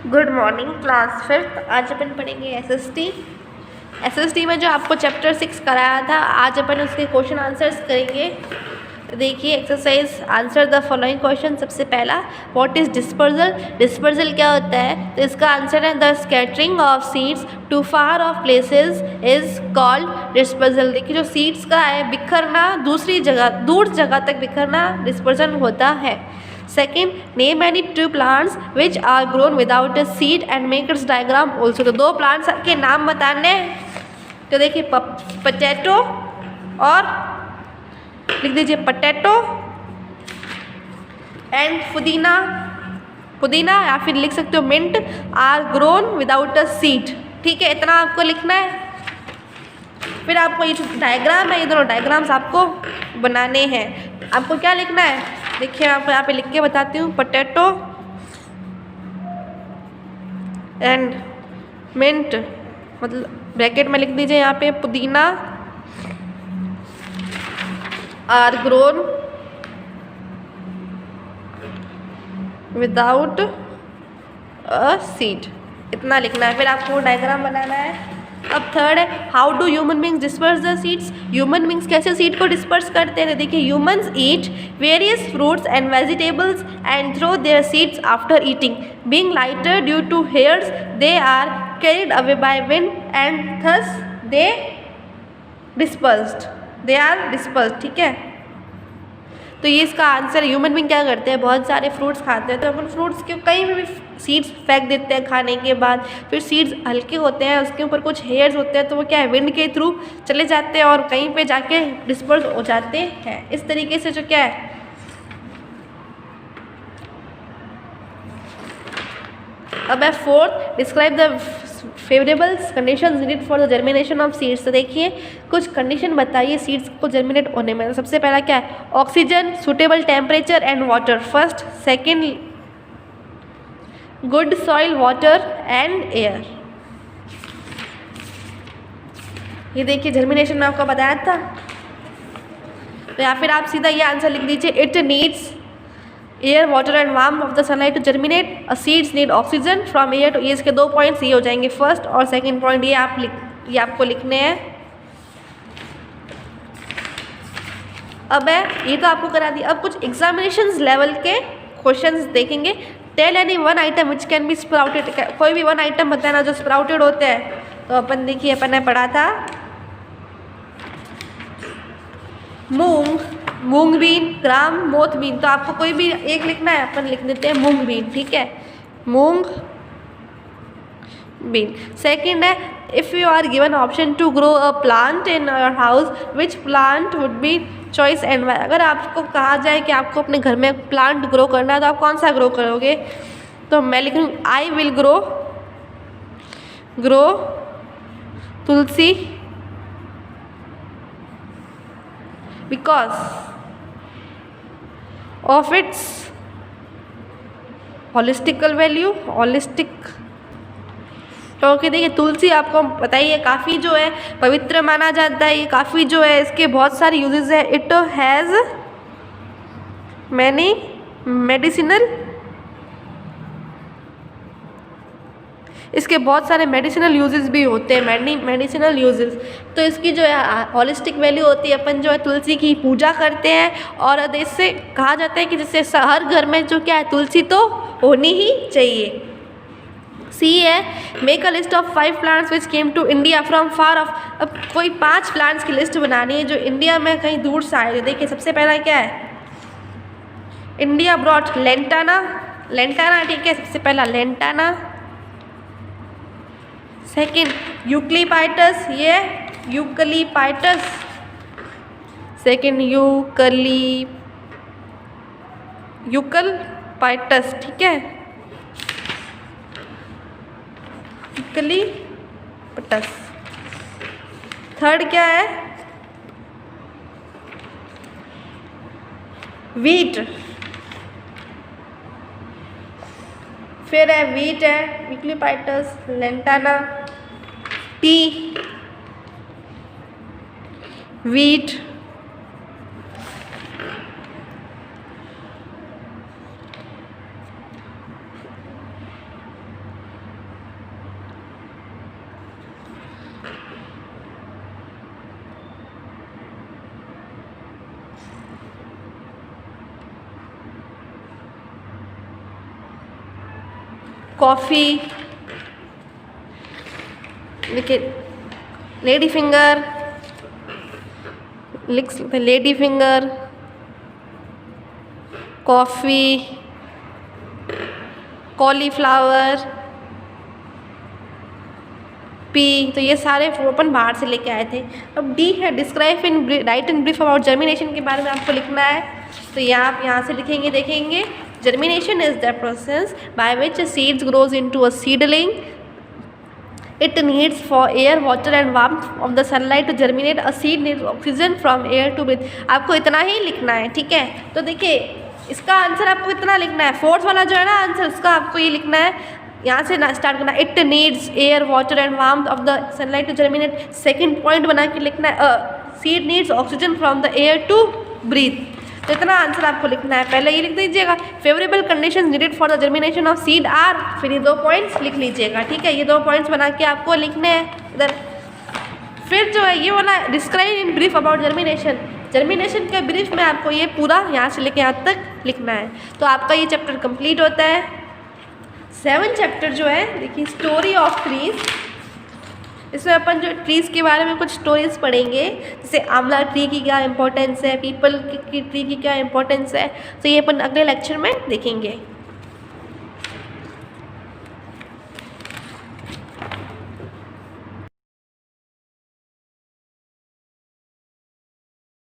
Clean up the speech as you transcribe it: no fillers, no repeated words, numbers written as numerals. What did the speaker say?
Good morning class fifth. आज अपन पढ़ेंगे SST में जो आपको चैप्टर 6 कराया था, आज अपन उसके क्वेश्चन आंसर्स करेंगे। तो देखिए exercise answer the following question. सबसे पहला, व्हाट इज़ डिस्पर्जल। डिस्पर्जल क्या होता है? तो इसका आंसर है the scattering of seeds to far off places is called dispersal. देखिए जो सीड्स का है बिखरना, दूसरी जगह दूर जगह तक बिखरना डिस्पर्जल होता है। Second, name any two plants which are grown without a seed and make its diagram also. तो दो प्लांट्स के नाम बताने। तो देखिए पोटैटो और लिख दीजिए पोटैटो एंड पुदीना। पुदीना या फिर लिख सकते हो mint are grown without a seed. ठीक है, इतना आपको लिखना है। फिर आपको ये जो डायग्राम है, ये दोनों डायग्राम्स आपको बनाने हैं। आपको क्या लिखना है देखिए, आपको यहाँ पे लिख के बताती हूँ। पोटैटो एंड मिंट, मतलब ब्रैकेट में लिख दीजिए यहाँ पे पुदीना are grown without a seed, इतना लिखना है। फिर आपको डायग्राम बनाना है। अब थर्ड है, how do human beings disperse the seeds. Human beings कैसे सीड को डिस्पर्स करते हैं? देखिए humans eat various fruits and vegetables and throw their seeds after eating. Being lighter due to hairs they are carried away by wind and thus they are dispersed. ठीक है, तो ये इसका आंसर। ह्यूमन बींग क्या करते हैं, बहुत सारे फ्रूट्स खाते हैं, तो अपन फ्रूट्स के कहीं भी सीड्स फेंक देते हैं खाने के बाद। फिर सीड्स हल्के होते हैं, उसके ऊपर कुछ हेयर्स होते हैं, तो वो क्या है विंड के थ्रू चले जाते हैं और कहीं पे जाके डिस्पर्स हो जाते हैं। इस तरीके से जो क्या है। अब है fourth, describe the favourable conditions needed for the germination of seeds. तो देखिए कुछ कंडीशन बताइए सीड्स को जर्मिनेट होने में। सबसे पहला क्या है, oxygen, suitable temperature and water first. Second, good soil, water and air. ये देखिए जर्मिनेशन में आपको बताया था। तो या फिर आप सीधा ये आंसर लिख दीजिए, it needs air, water and warm of the sunlight to germinate. A seeds need oxygen from air too. ये इसके दो पॉइंट्स ये हो जाएंगे, फर्स्ट और सेकंड पॉइंट। ये आपको लिखने हैं। अब है, ये तो आपको करा दिया। अब कुछ एग्जामिनेशंस लेवल के क्वेश्चंस देखेंगे। Tell any one item which can be sprouted. कोई भी वन आइटम बताना जो स्प्राउटेड होते हैं। तो अपन देखिए, अपन ने पढ़ा था मूंग, मूंग बीन, ग्राम, मोथ बीन। तो आपको कोई भी एक लिखना है, अपन लिख देते हैं मूंग बीन। ठीक है, मूंग बीन। सेकंड है, if you are given option to grow a plant in your house which plant would be choice and why. अगर आपको कहा जाए कि आपको अपने घर में प्लांट ग्रो करना है, तो आप कौन सा ग्रो करोगे? तो मैं लिख लूँ, I will grow Tulsi because of its holistic value। क्योंकि देखिए तुलसी आपको बताइए काफ़ी जो है पवित्र माना जाता है। ये काफ़ी जो है इसके बहुत सारे यूजेस है। इट हैज़ मैनी मेडिसिनल, इसके बहुत सारे मेडिसिनल यूजेस भी होते हैं, मेडिसिनल यूजेस। तो इसकी जो है हॉलिस्टिक वैल्यू होती है। अपन जो है तुलसी की पूजा करते हैं और इससे कहा जाता है कि जैसे हर घर में जो क्या है तुलसी तो होनी ही चाहिए। सी है, make a list of 5 plants which came to India from far off. अब कोई 5 प्लांट्स की लिस्ट बनानी है जो इंडिया में कहीं दूर से आए। देखिए सबसे पहला क्या है, इंडिया ब्रॉट लेंटाना। ठीक है, सबसे पहला लेंटाना। सेकेंड, यूकलिपाइटस, ये यूकलिपाइटस। सेकेंड यूकलिपाइटस। ठीक है, यूकलिपटस। थर्ड क्या है, वीट। फिर है वीट है, यूकलिपाइटस, लेंटाना, टी, वीट, कॉफ़ी, देखिए लेडी फिंगर, लिख सकते हैं lady finger, coffee, cauliflower, P, तो ये सारे अपन बाहर से लेके आए थे। अब डी है describe in right and brief about germination के बारे में आपको लिखना है। तो आप यहाँ से लिखेंगे, देखेंगे germination is the process by which seeds grows into a seedling. It needs for air, water and warmth of the sunlight to germinate. A seed needs oxygen from air to breathe. आपको इतना ही लिखना है, ठीक है। तो देखिए इसका answer आपको इतना लिखना है, फोर्थ वाला जो है ना आंसर, उसका आपको ये लिखना है, यहाँ से ना स्टार्ट करना। It needs air, water and warmth of the sunlight to germinate. Second point बना के लिखना है seed needs oxygen from the air to breathe. तो इतना आंसर आपको लिखना है। पहले ये लिख दीजिएगा favourable conditions needed for the germination of seed are, फिर ये 2 पॉइंट्स लिख लीजिएगा, ठीक है। ये 2 पॉइंट्स बना के आपको लिखने हैं इधर। फिर जो है ये वाला describe in brief about germination, germination के ब्रीफ में आपको ये पूरा यहाँ से लेके यहाँ तक लिखना है। तो आपका ये चैप्टर कंप्लीट होता है। 7 चैप्टर जो है देखिए स्टोरी ऑफ ट्रीज, इसमें अपन जो ट्रीज़ के बारे में कुछ स्टोरीज पढ़ेंगे, जैसे आंवला ट्री की क्या इंपॉर्टेंस है, पीपल की ट्री की क्या इंपॉर्टेंस है, तो ये अपन अगले लेक्चर में देखेंगे।